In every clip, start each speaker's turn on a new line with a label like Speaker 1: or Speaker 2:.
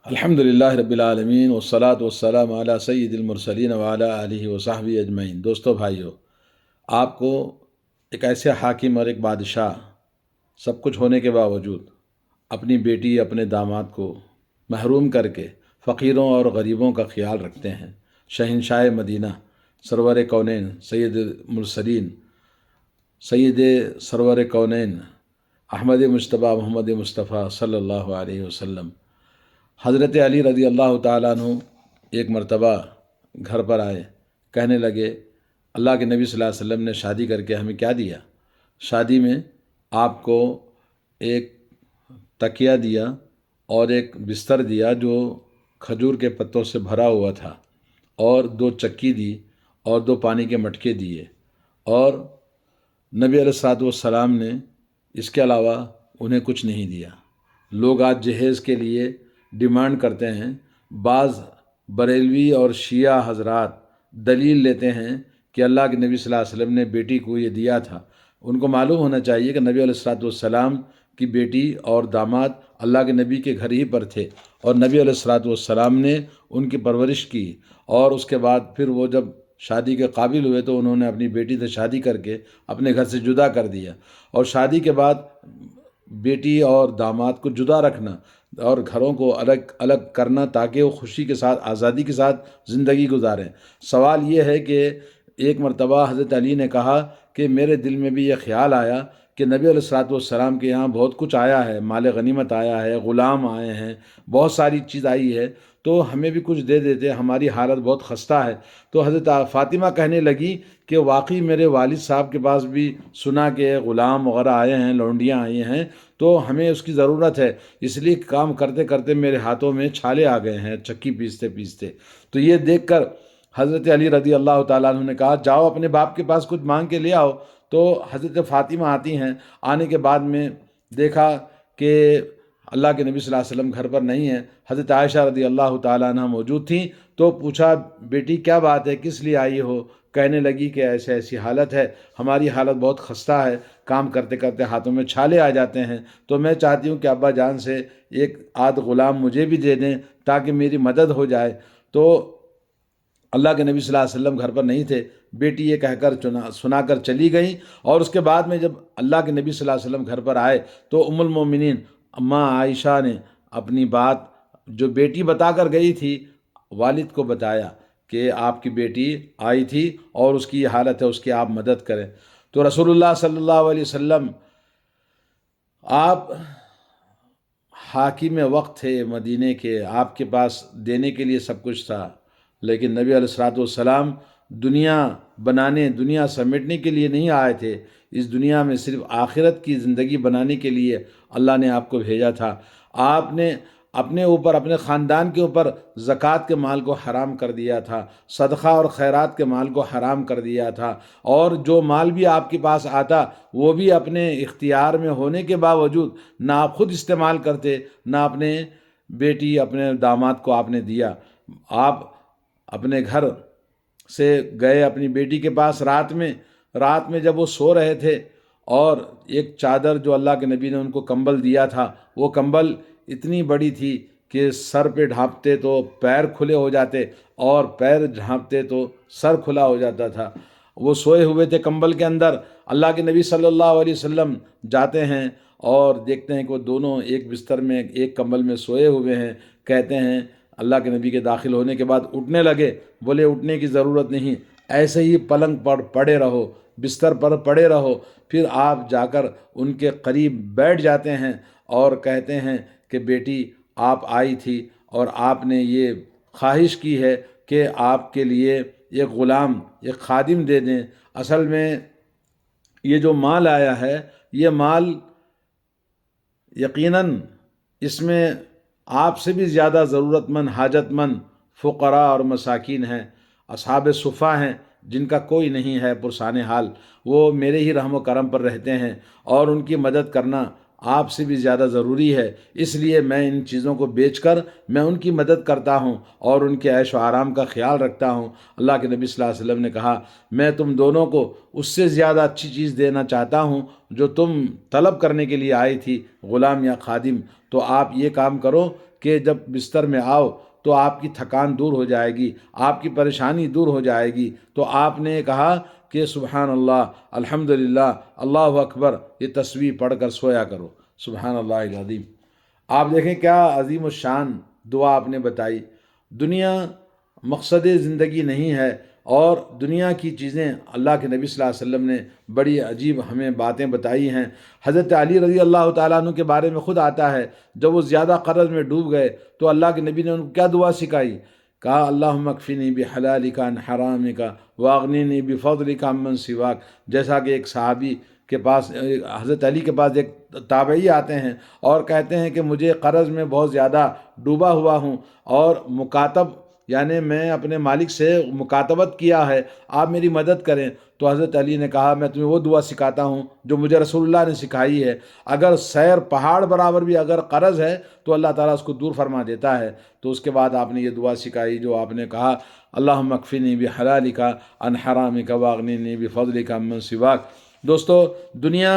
Speaker 1: الحمدللہ رب العالمین والصلاة والسلام علی سید المرسلین وعلی آلہ وصحبہ اجمعین۔ دوستو بھائیو، آپ کو ایک ایسے حاکم اور ایک بادشاہ سب کچھ ہونے کے باوجود اپنی بیٹی اپنے داماد کو محروم کر کے فقیروں اور غریبوں کا خیال رکھتے ہیں۔ شہنشاہ مدینہ سرور کونین سید المرسلین سید سرور کونین احمد مجتبیٰ محمد مصطفیٰ صلی اللہ علیہ وسلم حضرت علی رضی اللہ تعالیٰ عنہ ایک مرتبہ گھر پر آئے، کہنے لگے اللہ کے نبی صلی اللہ علیہ وسلم نے شادی کر کے ہمیں کیا دیا؟ شادی میں آپ کو ایک تکیہ دیا اور ایک بستر دیا جو کھجور کے پتوں سے بھرا ہوا تھا، اور 2 چکی دی اور 2 پانی کے مٹکے دیے، اور نبی علیہ الصلوۃ والسلام نے اس کے علاوہ انہیں کچھ نہیں دیا۔ لوگ آج جہیز کے لیے ڈیمانڈ کرتے ہیں، بعض بریلوی اور شیعہ حضرات دلیل لیتے ہیں کہ اللہ کے نبی صلی اللہ علیہ وسلم نے بیٹی کو یہ دیا تھا۔ ان کو معلوم ہونا چاہیے کہ نبی علیہ الصلوۃ والسلام کی بیٹی اور داماد اللہ کے نبی کے گھر ہی پر تھے، اور نبی علیہ الصلوۃ والسلام نے ان کی پرورش کی، اور اس کے بعد پھر وہ جب شادی کے قابل ہوئے تو انہوں نے اپنی بیٹی سے شادی کر کے اپنے گھر سے جدا کر دیا۔ اور شادی کے بعد بیٹی اور داماد کو جدا رکھنا اور گھروں کو الگ الگ کرنا تاکہ وہ خوشی کے ساتھ آزادی کے ساتھ زندگی گزاریں۔ سوال یہ ہے کہ ایک مرتبہ حضرت علی نے کہا کہ میرے دل میں بھی یہ خیال آیا کہ نبی علیہ الصلوۃ والسلام کے یہاں بہت کچھ آیا ہے، مال غنیمت آیا ہے، غلام آئے ہیں، بہت ساری چیز آئی ہے، تو ہمیں بھی کچھ دے دیتے، ہماری حالت بہت خستہ ہے۔ تو حضرت فاطمہ کہنے لگی کہ واقعی میرے والد صاحب کے پاس بھی سنا کہ غلام وغیرہ آئے ہیں، لونڈیاں آئی ہیں، تو ہمیں اس کی ضرورت ہے، اس لیے کام کرتے کرتے میرے ہاتھوں میں چھالے آ گئے ہیں چکی پیستے پیستے۔ تو یہ دیکھ کر حضرت علی رضی اللہ تعالیٰ عنہ نے کہا جاؤ اپنے باپ کے پاس کچھ مانگ کے لے آؤ۔ تو حضرت فاطمہ آتی ہیں، آنے کے بعد میں دیکھا کہ اللہ کے نبی صلی اللہ علیہ وسلم گھر پر نہیں ہیں، حضرت عائشہ رضی اللہ تعالیٰ عنہ موجود تھیں، تو پوچھا بیٹی کیا بات ہے، کس لیے آئی ہو؟ کہنے لگی کہ ایسے ایسی حالت ہے، ہماری حالت بہت خستہ ہے، کام کرتے کرتے ہاتھوں میں چھالے آ جاتے ہیں، تو میں چاہتی ہوں کہ ابا جان سے ایک آدھ غلام مجھے بھی دے دیں تاکہ میری مدد ہو جائے۔ تو اللہ کے نبی صلی اللہ علیہ وسلم گھر پر نہیں تھے، بیٹی یہ کہہ کر سنا کر چلی گئیں، اور اس کے بعد میں جب اللہ کے نبی صلی اللہ علیہ وسلم گھر پر آئے تو ام المومنین اماں عائشہ نے اپنی بات جو بیٹی بتا کر گئی تھی والد کو بتایا کہ آپ کی بیٹی آئی تھی اور اس کی یہ حالت ہے، اس کی آپ مدد کریں۔ تو رسول اللہ صلی اللہ علیہ وسلم آپ حاکم وقت تھے مدینے کے، آپ کے پاس دینے کے لیے سب کچھ تھا، لیکن نبی علیہ الصلوۃ والسلام دنیا بنانے، دنیا سمیٹنے کے لیے نہیں آئے تھے، اس دنیا میں صرف آخرت کی زندگی بنانے کے لیے اللہ نے آپ کو بھیجا تھا۔ آپ نے اپنے اوپر، اپنے خاندان کے اوپر زکوٰۃ کے مال کو حرام کر دیا تھا، صدقہ اور خیرات کے مال کو حرام کر دیا تھا، اور جو مال بھی آپ کے پاس آتا وہ بھی اپنے اختیار میں ہونے کے باوجود نہ آپ خود استعمال کرتے، نہ اپنے بیٹی اپنے داماد کو آپ نے دیا۔ آپ اپنے گھر سے گئے اپنی بیٹی کے پاس رات میں جب وہ سو رہے تھے، اور ایک چادر جو اللہ کے نبی نے ان کو کمبل دیا تھا، وہ کمبل اتنی بڑی تھی کہ سر پہ ڈھانپتے تو پیر کھلے ہو جاتے، اور پیر ڈھانپتے تو سر کھلا ہو جاتا تھا۔ وہ سوئے ہوئے تھے کمبل کے اندر، اللہ کے نبی صلی اللہ علیہ وسلم جاتے ہیں اور دیکھتے ہیں کہ وہ دونوں ایک بستر میں ایک کمبل میں سوئے ہوئے ہیں۔ کہتے ہیں اللہ کے نبی کے داخل ہونے کے بعد اٹھنے لگے، بولے اٹھنے کی ضرورت نہیں، ایسے ہی پلنگ پر پڑے رہو، بستر پر پڑے رہو۔ پھر آپ جا کر ان کے قریب بیٹھ جاتے ہیں اور کہتے ہیں کہ بیٹی آپ آئی تھی اور آپ نے یہ خواہش کی ہے کہ آپ کے لیے ایک غلام، ایک خادم دے دیں۔ اصل میں یہ جو مال آیا ہے، یہ مال یقیناً اس میں آپ سے بھی زیادہ ضرورت مند، حاجت مند فقراء اور مساکین ہیں، اصحاب صفا ہیں، جن کا کوئی نہیں ہے پرسان حال، وہ میرے ہی رحم و کرم پر رہتے ہیں، اور ان کی مدد کرنا آپ سے بھی زیادہ ضروری ہے۔ اس لیے میں ان چیزوں کو بیچ کر میں ان کی مدد کرتا ہوں اور ان کے عیش و آرام کا خیال رکھتا ہوں۔ اللہ کے نبی صلی اللہ علیہ وسلم نے کہا میں تم دونوں کو اس سے زیادہ اچھی چیز دینا چاہتا ہوں جو تم طلب کرنے کے لیے آئی تھی، غلام یا خادم۔ تو آپ یہ کام کرو کہ جب بستر میں آؤ تو آپ کی تھکان دور ہو جائے گی، آپ کی پریشانی دور ہو جائے گی۔ تو آپ نے کہا کہ سبحان اللہ، الحمدللہ، اللہ اکبر، یہ تسبیح پڑھ کر سویا کرو۔ سبحان اللہ العظیم۔ آپ دیکھیں کیا عظیم الشان دعا آپ نے بتائی۔ دنیا مقصد زندگی نہیں ہے، اور دنیا کی چیزیں اللہ کے نبی صلی اللہ علیہ وسلم نے بڑی عجیب ہمیں باتیں بتائی ہیں۔ حضرت علی رضی اللہ تعالیٰ عنہ کے بارے میں خود آتا ہے، جب وہ زیادہ قرض میں ڈوب گئے تو اللہ کے نبی نے ان کو کیا دعا سکھائی؟ کہا اللہم اکفنی بحلالک عن حرامک واغننی بفضلک عمن سواک۔ جیسا کہ ایک صحابی کے پاس، حضرت علی کے پاس ایک تابعی آتے ہیں اور کہتے ہیں کہ مجھے قرض میں بہت زیادہ ڈوبا ہوا ہوں، اور مکاتب یعنی میں اپنے مالک سے مکاتبت کیا ہے، آپ میری مدد کریں۔ تو حضرت علی نے کہا میں تمہیں وہ دعا سکھاتا ہوں جو مجھے رسول اللہ نے سکھائی ہے، اگر سیر پہاڑ برابر بھی اگر قرض ہے تو اللہ تعالیٰ اس کو دور فرما دیتا ہے۔ تو اس کے بعد آپ نے یہ دعا سکھائی جو آپ نے کہا اللہم اکفنی بحلالک عن حرامک واغننی بفضلک عمن سواک۔ دوستو، دنیا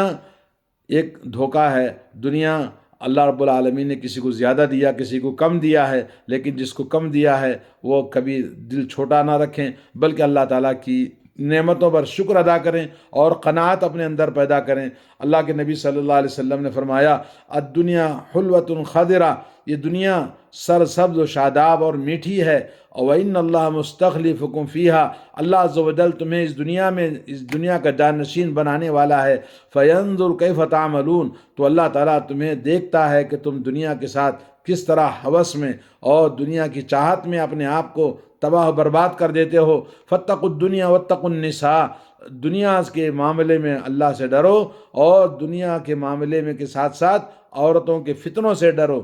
Speaker 1: ایک دھوکہ ہے۔ دنیا اللہ رب العالمین نے کسی کو زیادہ دیا، کسی کو کم دیا ہے، لیکن جس کو کم دیا ہے وہ کبھی دل چھوٹا نہ رکھیں، بلکہ اللہ تعالیٰ کی نعمتوں پر شکر ادا کریں اور قناعت اپنے اندر پیدا کریں۔ اللہ کے نبی صلی اللہ علیہ وسلم نے فرمایا الدنیا حلوۃ خضرہ، یہ دنیا سرسبز و شاداب اور میٹھی ہے، وَإِنَّ اللَّهَ مُسْتَخْلِفُكُمْ فِيهَا، اللہ عز و جل تمہیں اس دنیا میں، اس دنیا کا جانشین بنانے والا ہے، فَيَنظُرْ كَيْفَ تَعْمَلُونَ، تو اللہ تعالیٰ تمہیں دیکھتا ہے کہ تم دنیا کے ساتھ کس طرح ہوس میں اور دنیا کی چاہت میں اپنے آپ کو تباہ و برباد کر دیتے ہو۔ فَاتَّقُوا الدُّنْيَا وَاتَّقُوا النِّسَاءَ، دنیا کے معاملے میں اللہ سے ڈرو اور دنیا کے معاملے میں کے ساتھ ساتھ عورتوں کے فتنوں سے ڈرو۔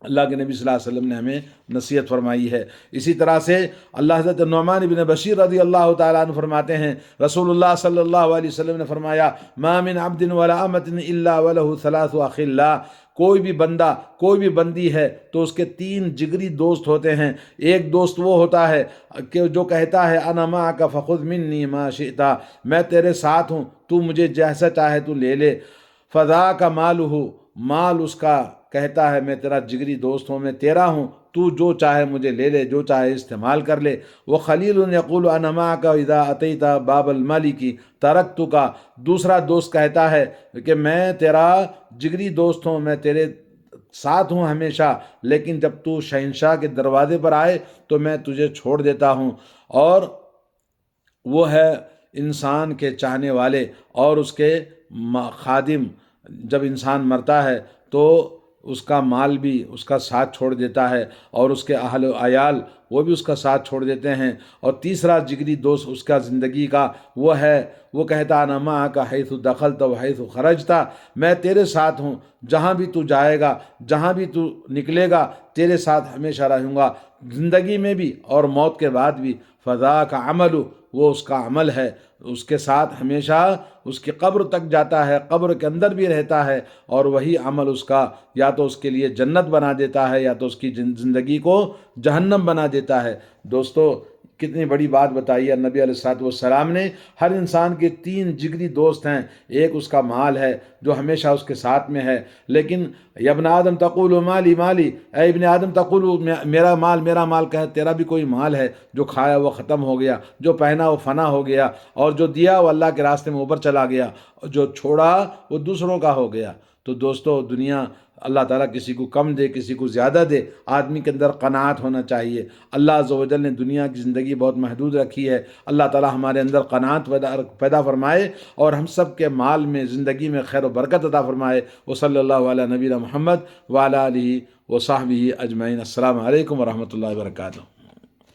Speaker 1: اللہ کے نبی صلی اللہ علیہ وسلم نے ہمیں نصیحت فرمائی ہے۔ اسی طرح سے اللہ حضرت نعمان بن بشیر رضی اللہ تعالیٰ عنہ فرماتے ہیں رسول اللہ صلی اللہ علیہ وسلم نے فرمایا ما من عبد ولا امۃ الا وله ثلاث اخلاء، کوئی بھی بندہ، کوئی بھی بندی ہے تو اس کے 3 جگری دوست ہوتے ہیں۔ ایک دوست وہ ہوتا ہے کہ جو کہتا ہے انا معک فخذ منی ما شئت، میں تیرے ساتھ ہوں، تو مجھے جیسا چاہے تو لے لے۔ فذاک مالہ، مال اس کا کہتا ہے میں تیرا جگری دوست ہوں، میں تیرا ہوں، تو جو چاہے مجھے لے لے، جو چاہے استعمال کر لے۔ وخلیل یقول انا معک اذا اتیت باب الملک ترکتک، دوسرا دوست کہتا ہے کہ میں تیرا جگری دوست ہوں، میں تیرے ساتھ ہوں ہمیشہ، لیکن جب تو شہنشاہ کے دروازے پر آئے تو میں تجھے چھوڑ دیتا ہوں۔ اور وہ ہے انسان کے چاہنے والے اور اس کے خادم۔ جب انسان مرتا ہے تو اس کا مال بھی اس کا ساتھ چھوڑ دیتا ہے، اور اس کے اہل و عیال وہ بھی اس کا ساتھ چھوڑ دیتے ہیں۔ اور تیسرا جگری دوست اس کا زندگی کا وہ ہے، وہ کہتا انا معک حیث دخلت و حیث خرجت، میں تیرے ساتھ ہوں، جہاں بھی تو جائے گا، جہاں بھی تو نکلے گا، تیرے ساتھ ہمیشہ رہوں گا، زندگی میں بھی اور موت کے بعد بھی۔ فذاک عمل، وہ اس کا عمل ہے، اس کے ساتھ ہمیشہ اس کی قبر تک جاتا ہے، قبر کے اندر بھی رہتا ہے، اور وہی عمل اس کا یا تو اس کے لیے جنت بنا دیتا ہے یا تو اس کی زندگی کو جہنم بنا دیتا ہے۔ دوستو، کتنی بڑی بات بتائی ہے نبی علیہ الصلوۃ والسلام نے۔ ہر انسان کے 3 جگری دوست ہیں، ایک اس کا مال ہے جو ہمیشہ اس کے ساتھ میں ہے، لیکن یا ابن آدم تقول مالی مالی، اے ابن آدم تقول میرا مال میرا مال، کہ تیرا بھی کوئی مال ہے، جو کھایا وہ ختم ہو گیا، جو پہنا وہ فنا ہو گیا، اور جو دیا وہ اللہ کے راستے میں اوپر چلا گیا، اور جو چھوڑا وہ دوسروں کا ہو گیا۔ تو دوستو، دنیا اللہ تعالیٰ کسی کو کم دے، کسی کو زیادہ دے، آدمی کے اندر قناعت ہونا چاہیے۔ اللہ عز و جل نے دنیا کی زندگی بہت محدود رکھی ہے، اللہ تعالیٰ ہمارے اندر قناعت پیدا فرمائے اور ہم سب کے مال میں، زندگی میں خیر و برکت عطا فرمائے۔ وصلی اللہ علی نبینا محمد وعلی آلہ وصحبہ اجمعین۔ السلام علیکم ورحمۃ اللہ وبرکاتہ۔